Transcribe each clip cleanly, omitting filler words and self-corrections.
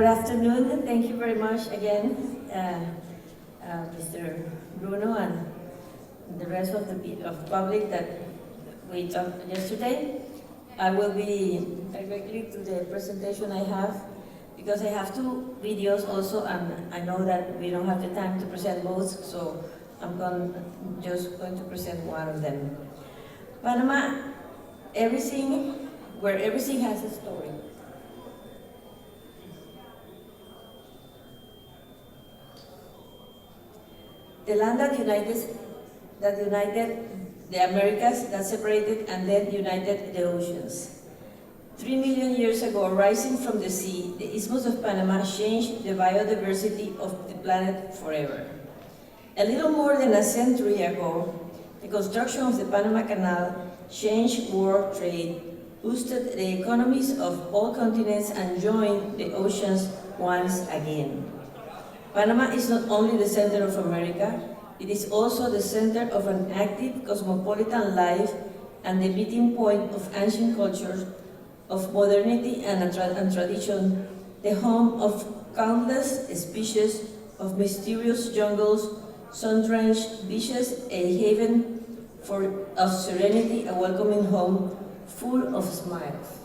Good afternoon, and thank you very much again, Mr. Bruno and the rest of the public that we talked yesterday. I will be directly to the presentation I have, because I have two videos also, and I know that we don't have the time to present both, so I'm just going to present one of them. Panama, where everything has a story. The land that united the Americas, that separated and then united the oceans. 3 million years ago, rising from the sea, the Isthmus of Panama changed the biodiversity of the planet forever. A little more than a century ago, the construction of the Panama Canal changed world trade, boosted the economies of all continents, and joined the oceans once again. Panama is not only the center of America, it is also the center of an active cosmopolitan life and the meeting point of ancient cultures, of modernity and tradition, the home of countless species, of mysterious jungles, sun-drenched beaches, a haven of serenity, a welcoming home full of smiles.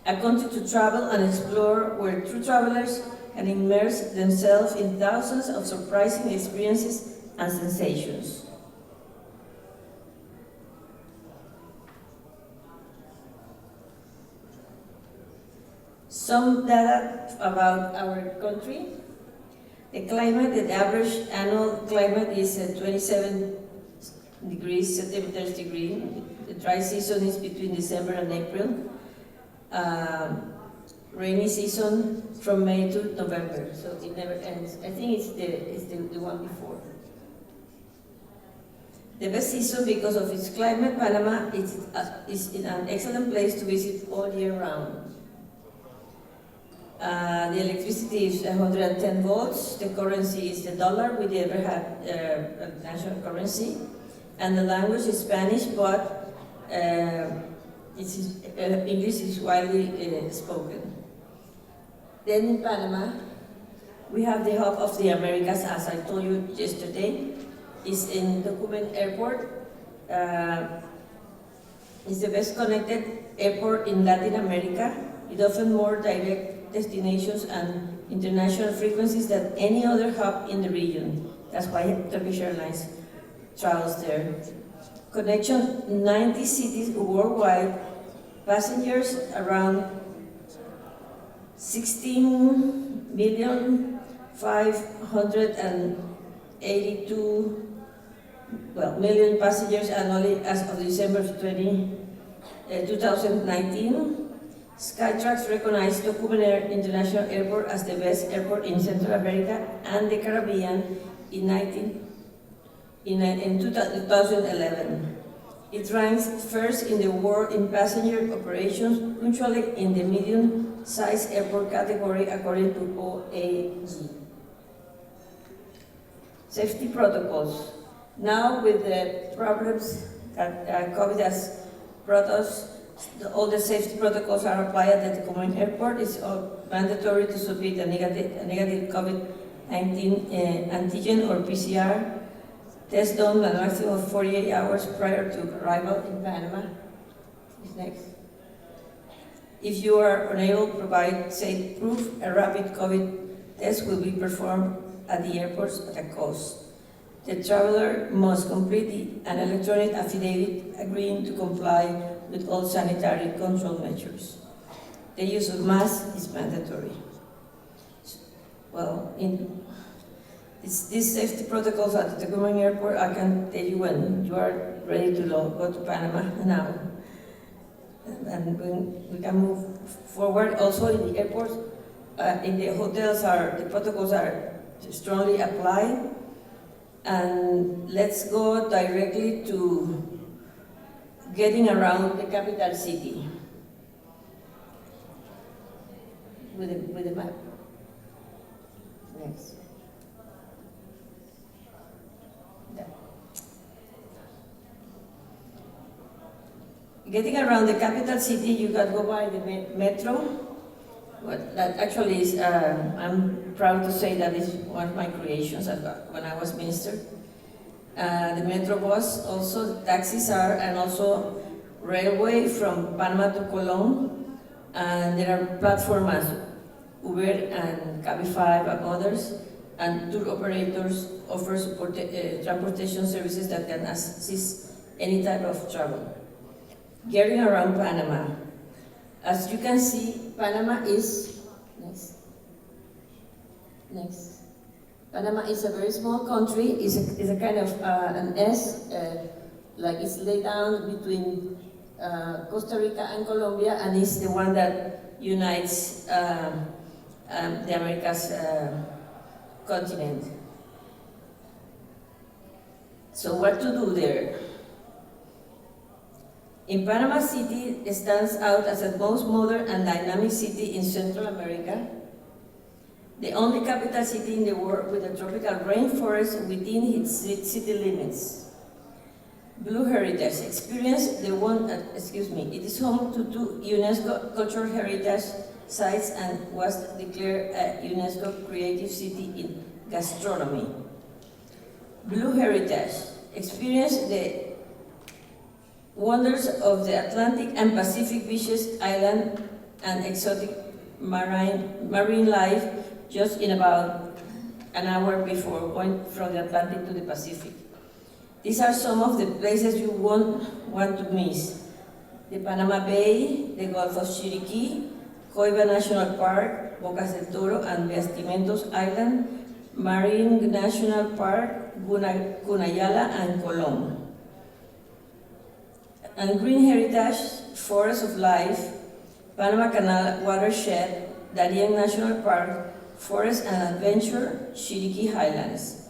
A country to travel and explore, where true travelers can immerse themselves in thousands of surprising experiences and sensations. Some data about our country. The average annual climate is 27 degrees centimeters degree. The dry season is between December and April. Rainy season from May to November, so it never ends. I think it's the one before. The best season because of its climate. Panama is in an excellent place to visit all year round. The electricity is 110 volts. The currency is the dollar. We never had a national currency, and the language is Spanish, but English is widely spoken. Then in Panama, we have the hub of the Americas, as I told you yesterday. It's in Tocumen Airport. It's the best connected airport in Latin America. It offers more direct destinations and international frequencies than any other hub in the region. That's why Turkish Airlines travels there. Connection 90 cities worldwide, passengers around 16,582 million passengers annually as of December 2019. Skytrax recognized Tocumen International Airport as the best airport in Central America and the Caribbean in 2011. It ranks first in the world in passenger operations, punctually in the medium-sized airport category according to OAG. Safety protocols. Now, with the problems that COVID has brought us, all the safety protocols are applied at the Tocumen Airport. It's mandatory to submit a negative COVID-19 antigen or PCR test done a maximum of 48 hours prior to arrival in Panama. Next. If you are unable to provide safe proof, a rapid COVID test will be performed at the airports at a cost. The traveler must complete an electronic affidavit agreeing to comply with all sanitary control measures. The use of masks is mandatory. Well, these safety protocols at the Tocumen Airport, I can tell you when you are ready to go to Panama now. And we can move forward. Also in the airports, in the hotels, the protocols are strongly applied. And let's go directly to getting around the capital city with the map. Next. Getting around the capital city, you got to go by the metro, that actually is, I'm proud to say that is one of my creations when I was minister. The Metro bus, also taxis are, and also railway from Panama to Colón. And there are platforms as Uber and Cabify and others, and tour operators offer transportation services that can assist any type of travel. Getting around Panama. As you can see, Panama is, next. Panama is a very small country, is a kind of an S, like it's laid down between Costa Rica and Colombia, and is the one that unites the Americas continent. So what to do there? In Panama City stands out as the most modern and dynamic city in Central America, the only capital city in the world with a tropical rainforest within its city limits. Blue Heritage Experience, it is home to 2 UNESCO Cultural Heritage Sites and was declared a UNESCO Creative City in Gastronomy. Blue Heritage Experience the wonders of the Atlantic and Pacific beaches, island, and exotic marine life just in about an hour before going from the Atlantic to the Pacific. These are some of the places you won't want to miss. The Panama Bay, the Gulf of Chiriquí, Coiba National Park, Bocas del Toro and Bastimentos Island, Marine National Park, Cunayala and Colón. And Green Heritage, Forest of Life, Panama Canal Watershed, Darien National Park, Forest and Adventure, Chiriquí Highlands.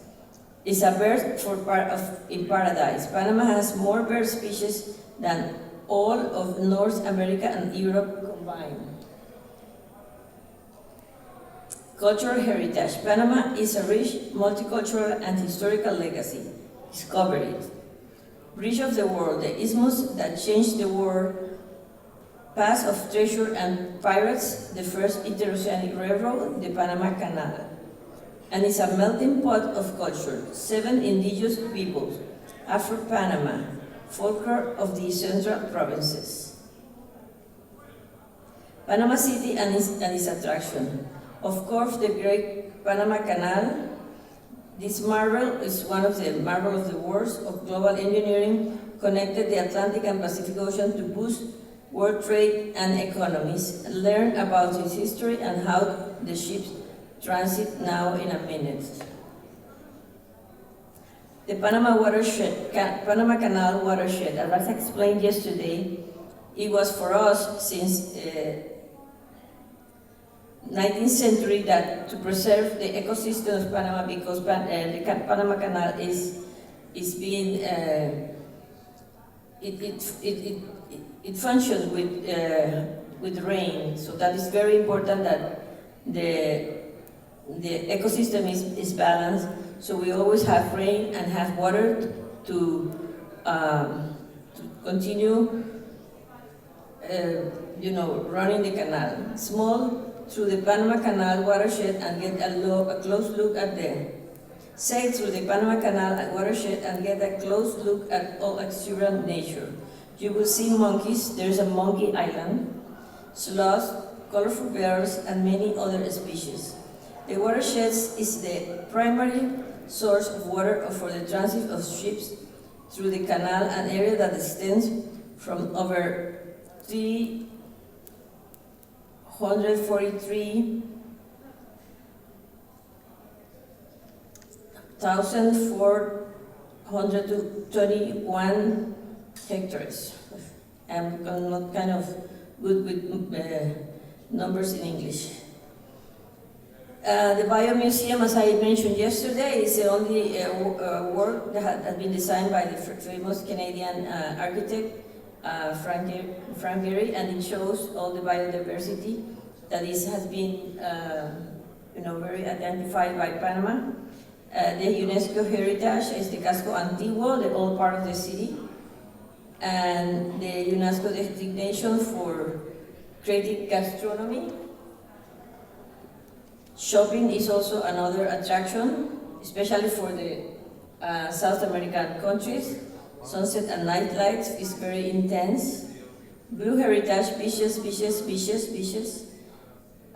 It's a bird in paradise. Panama has more bird species than all of North America and Europe combined. Cultural heritage. Panama is a rich multicultural and historical legacy. Discover it. Bridge of the world, the isthmus that changed the world, pass of treasure and pirates, the first interoceanic railroad, the Panama Canal. And it's a melting pot of culture, 7 indigenous peoples, Afro-Panama, folklore of the central provinces. Panama City and its attraction. Of course, the Great Panama Canal. This marvel is one of the marvels of the world of global engineering, connected the Atlantic and Pacific Ocean to boost world trade and economies. Learn about its history and how the ships transit now in a minute. The Panama watershed, Panama Canal watershed, as I explained yesterday, it was for us since 19th century that to preserve the ecosystem of Panama, because the Panama Canal is being it functions with rain, so that is very important that the ecosystem is balanced. So we always have rain and have water to continue, running the canal. Small through the Panama Canal watershed and get a close look at sail through the Panama Canal watershed and get a close look at all exuberant nature. You will see monkeys, there's a monkey island, sloths, colorful bears, and many other species. The watershed is the primary source of water for the transit of ships through the canal, an area that extends from over 343,421 hectares. I'm not kind of good with numbers in English. The Biomuseum, as I mentioned yesterday, is the only work that has been designed by the famous Canadian architect, Frank Gehry, and it shows all the biodiversity that has been very identified by Panama. The UNESCO heritage is the Casco Antiguo, the old part of the city, and the UNESCO designation for creative gastronomy Shopping is also another attraction, especially for the South American countries. Sunset and night life is very intense. Blue heritage, beaches, beaches, beaches, beaches.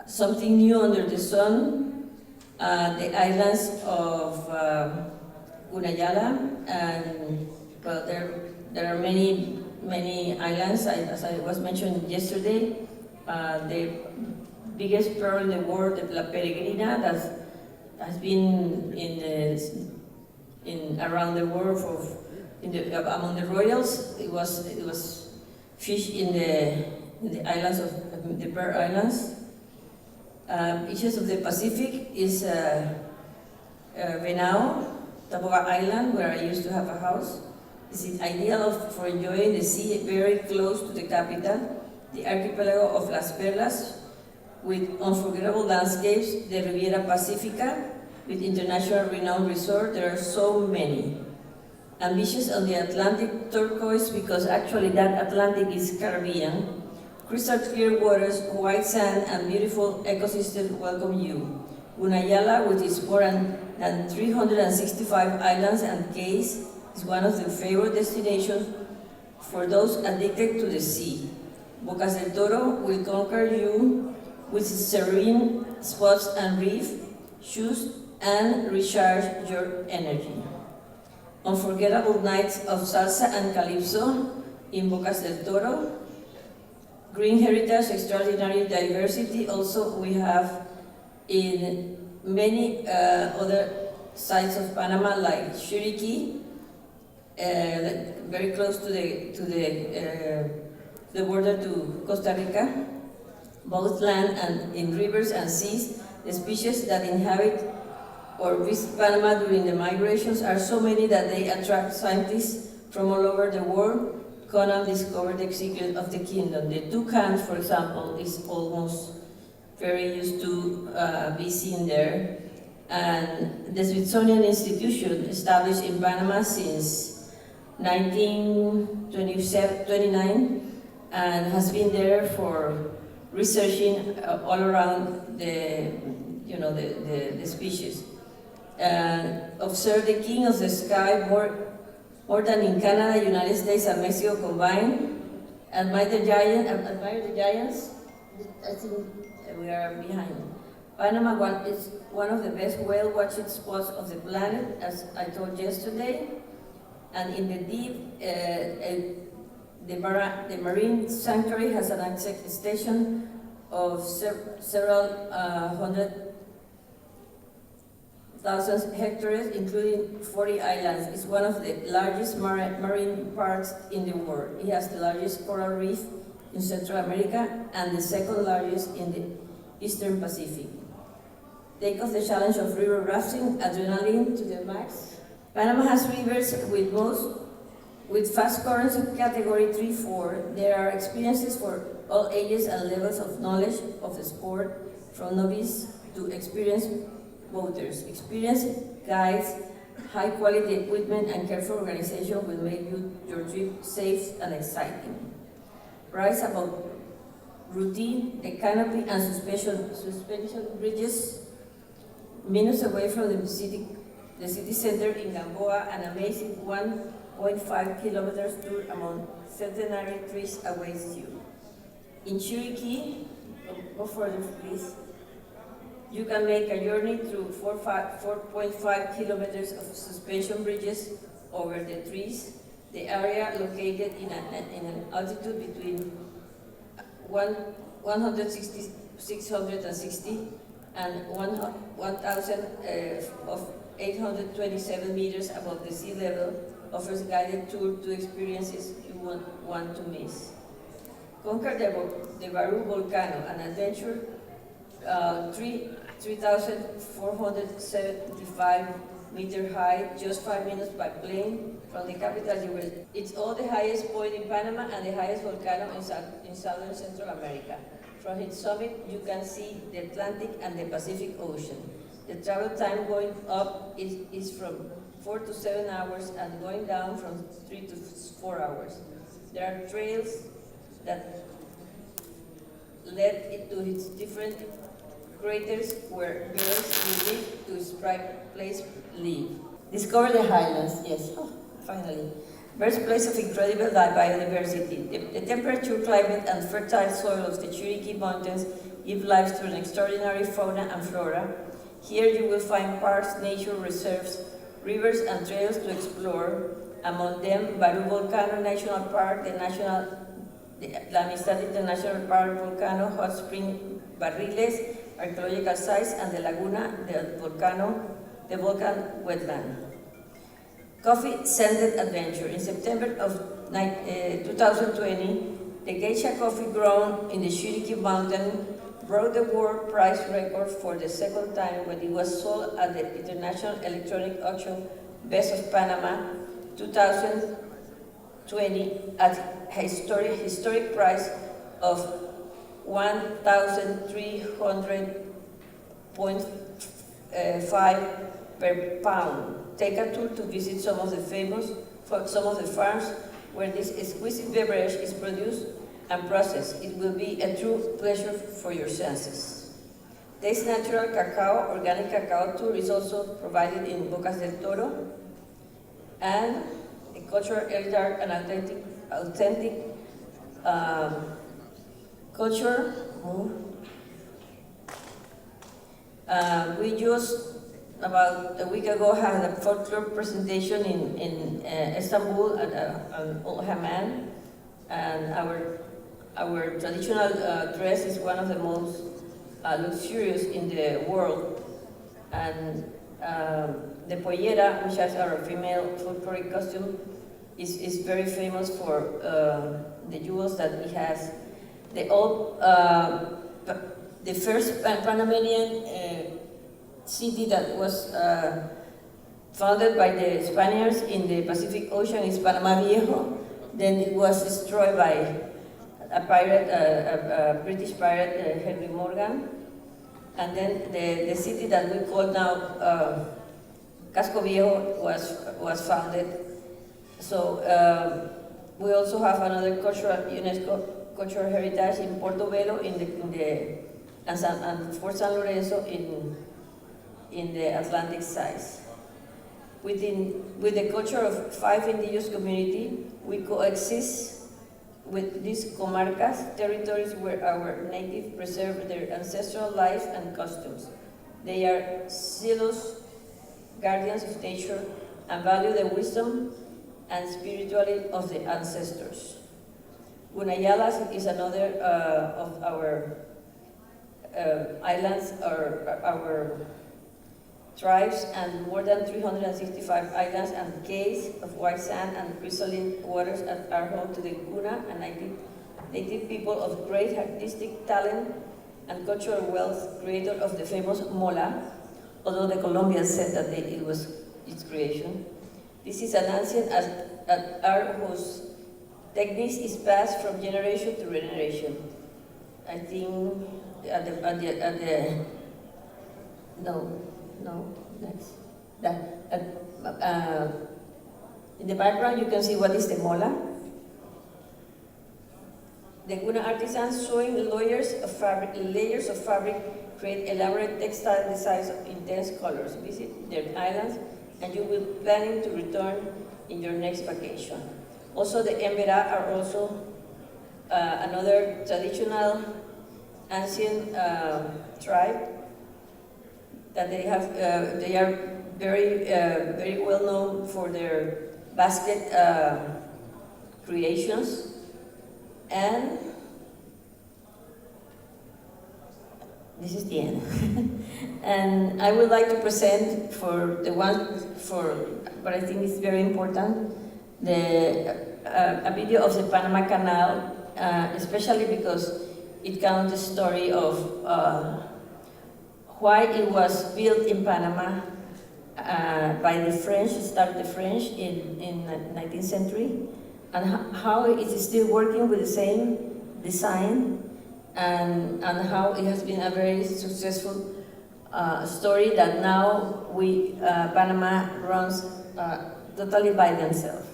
Something new under the sun. The islands of Unayala, and well, there are many islands. As I was mentioned yesterday, the biggest pearl in the world, the La Peregrina, that has been in around the world among the royals. It was fished in the islands of the Pearl Islands. Beaches of the Pacific is Venao, Taboga Island, where I used to have a house. It's ideal for enjoying the sea very close to the capital. The archipelago of Las Perlas, with unforgettable landscapes, the Riviera Pacifica, with international renowned resort. There are so many. And beaches on the Atlantic turquoise, because actually that Atlantic is Caribbean. Crystal clear waters, white sand, and beautiful ecosystem welcome you. Unayala, with its more than 365 islands and cays, is one of the favorite destinations for those addicted to the sea. Bocas del Toro will conquer you with its serene spots and reef, choose and recharge your energy. Unforgettable nights of salsa and calypso in Bocas del Toro. Green heritage, extraordinary diversity. Also, we have in many other sites of Panama, like Chiriquí, very close to the border to Costa Rica, both land and in rivers and seas. The species that inhabit or visit Panama during the migrations are so many that they attract scientists from all over the world. Conan discovered the secret of the kingdom. The toucan, for example, is almost very used to be seen there. And the Smithsonian Institution, established in Panama since 1929, and has been there for researching all around the species. Observe the king of the sky more than in Canada, United States, and Mexico combined. Admire the giants. I think we are behind. Panama is one of the best whale watching spots of the planet, as I told yesterday. And in the deep, the marine sanctuary has an extension of several 100,000 hectares, including 40 islands. It's one of the largest marine parks in the world. It has the largest coral reef in Central America and the second largest in the Eastern Pacific. Take off the challenge of river rafting, adrenaline to the max. Panama has rivers with fast currents of category 3-4. There are experiences for all ages and levels of knowledge of the sport, from novice to experienced boaters. Experienced guides, high quality equipment, and careful organization will make your trip safe and exciting. Rise above routine, the canopy and suspension bridges, minutes away from the city center in Gamboa, an amazing 1.5 kilometers tour among centenary trees awaits you. In Chiriquí, go further please, you can make a journey through 4.5 kilometers of suspension bridges over the trees. The area located in an altitude between 660 and 1,827 meters above the sea level offers guided tour to experiences you won't want to miss. Conquer the Baru Volcano, an adventure 3,475 meter high, just 5 minutes by plane from the capital. It's all the highest point in Panama and the highest volcano in southern Central America. From its summit, you can see the Atlantic and the Pacific Ocean. The travel time going up is from 4 to 7 hours and going down from 3 to 4 hours. There are trails that led it to its different craters where birds will live to strike place live. Discover the highlands, yes, finally. Birthplace of incredible biodiversity. The temperature, climate, and fertile soil of the Chiriquí Mountains give life to an extraordinary fauna and flora. Here you will find parks, nature reserves, rivers, and trails to explore. Among them, Barú Volcano National Park, La Amistad International Park, Volcano, Hot Spring Barriles, archaeological sites, and the Laguna, the volcan wetland. Coffee-scented adventure. In September of 2020, the geisha coffee grown in the Chiriquí Mountain broke the world price record for the second time when it was sold at the International Electronic Auction Best of Panama 2020 at a historic price of $1,300.5 per pound. Take a tour to visit some of the farms where this exquisite beverage is produced and processed. It will be a true pleasure for your senses. Taste natural cacao, organic cacao tour is also provided in Bocas del Toro, and a cultural heritage and authentic culture. We just about a week ago had a folklore presentation in Istanbul at Old Haman, and our traditional dress is one of the most luxurious in the world, and the pollera, which is our female folkloric costume, is very famous for the jewels that it has. The first Panamanian city that was founded by the Spaniards in the Pacific Ocean is Panama Viejo. Then it was destroyed by a pirate, a British pirate, Henry Morgan. And then the city that we call now Casco Viejo was founded. So we also have another UNESCO cultural heritage in Portobello and Fort San Lorenzo in the Atlantic side. With the culture of 5 indigenous communities, we coexist with these comarcas, territories where our natives preserve their ancestral life and customs. They are zealous guardians of nature and value the wisdom and spirituality of the ancestors. Gunayalas is another of our islands, our tribes, and more than 365 islands and cays of white sand and crystalline waters are home to the Guna and native people of great artistic talent and cultural wealth, creator of the famous mola, although the Colombians said that it was its creation. This is an ancient art whose techniques is passed from generation to generation. I think next. In the background you can see what is the mola. The Guna artisans sewing layers of fabric create elaborate textile designs of intense colors. Visit their islands and you will be planning to return in your next vacation. Also, the Embera are also another traditional ancient tribe that they are very well known for their basket creations, and this is the end. And I would like to present what I think is very important, a video of the Panama Canal, especially because it tells the story of why it was built in Panama by the French, started the French in the 19th century, and how it is still working with the same design, and how it has been a very successful story that now Panama runs totally by themselves.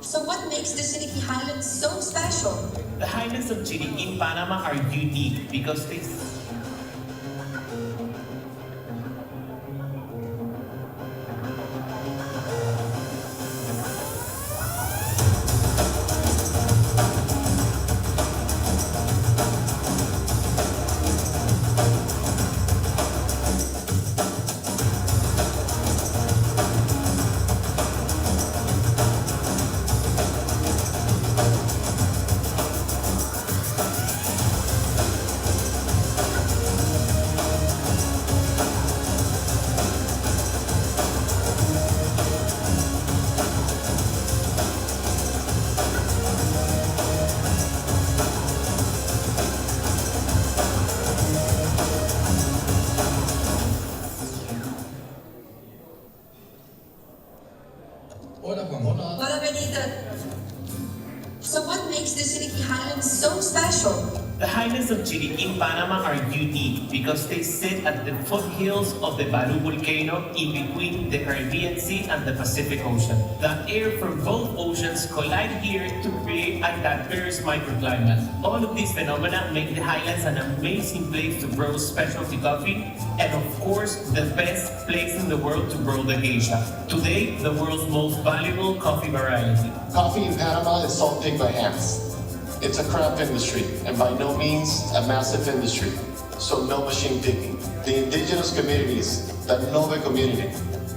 So what makes the Chiriqui Highlands so special? The highlands of Chiriqui in Panama are unique because they Hola, Benita. So what makes the Chiriqui Highlands so special? The highlands of Chiriqui in Panama are unique because they sit at the foothills of the Barú volcano in between the Caribbean Sea and the Pacific Ocean. The air from both oceans collide here to create a diverse microclimate. All of these phenomena make the highlands an amazing place to grow specialty coffee and, of course, the best place in the world to grow the geisha. Today, the world's most valuable coffee variety. Coffee in Panama is sold picked by hands. It's a craft industry, and by no means a massive industry, so no machine picking. The indigenous communities, the Nove community,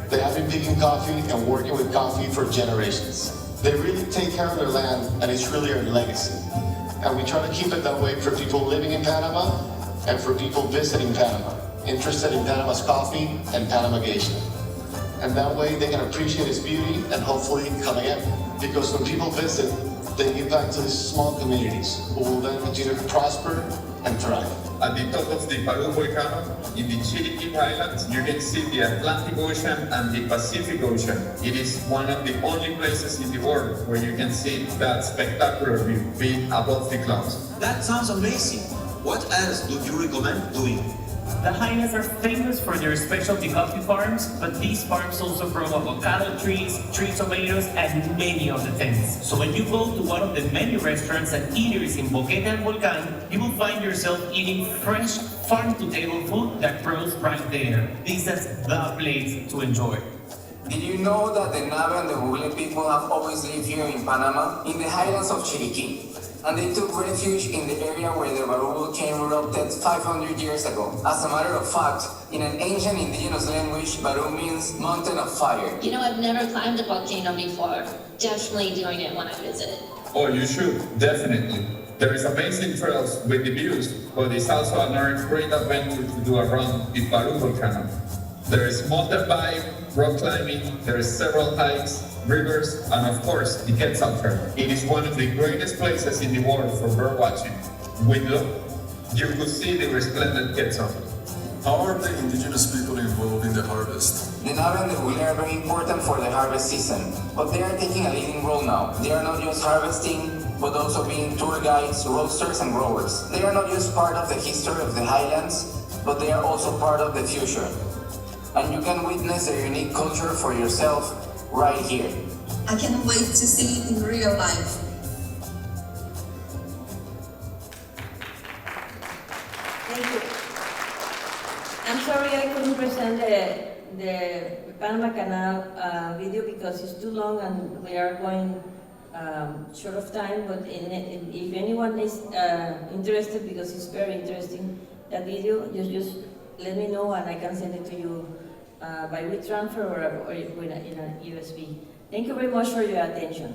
they have been picking coffee and working with coffee for generations. They really take care of their land, and it's really our legacy. And we try to keep it that way for people living in Panama and for people visiting Panama, interested in Panama's coffee and Panama geisha. And that way they can appreciate its beauty and hopefully come again. Because when people visit, they give back to these small communities who will then continue to prosper and thrive. At the top of the Barú volcano, in the Chiriqui Highlands, you can see the Atlantic Ocean and the Pacific Ocean. It is one of the only places in the world where you can see that spectacular view, being above the clouds. That sounds amazing. What else do you recommend doing? The highlands are famous for their specialty coffee farms, but these farms also grow avocado trees, tree tomatoes, and many other things. So when you go to one of the many restaurants and eateries in Boquete and Volcan, you will find yourself eating fresh, farm-to-table food that grows right there. This is the place to enjoy. Did you know that the Nava and the Bugle people have always lived here in Panama, in the highlands of Chiriqui? And they took refuge in the area where the Barú volcano erupted 500 years ago. As a matter of fact, in an ancient indigenous language, Barú means mountain of fire. You know, I've never climbed a volcano before. Definitely doing it when I visit. Oh, you should, definitely. There is amazing trails with the views, but it's also another great adventure to do around the Barú volcano. There is mountain bike, rock climbing, there is several hikes, rivers, and of course, the Quetzal Trail. It is one of the greatest places in the world for bird watching. With look, you could see the resplendent Quetzal. How are the indigenous people involved in the harvest? The Nava and the Bugle are very important for the harvest season, but they are taking a leading role now. They are not just harvesting, but also being tour guides, roasters, and growers. They are not just part of the history of the highlands, but they are also part of the future. And you can witness their unique culture for yourself right here. I can't wait to see it in real life. Thank you. I'm sorry I couldn't present the Panama Canal video because it's too long and we are going short of time, but if anyone is interested, because it's very interesting, that video, just let me know and I can send it to you by WeTransfer or in a USB. Thank you very much for your attention.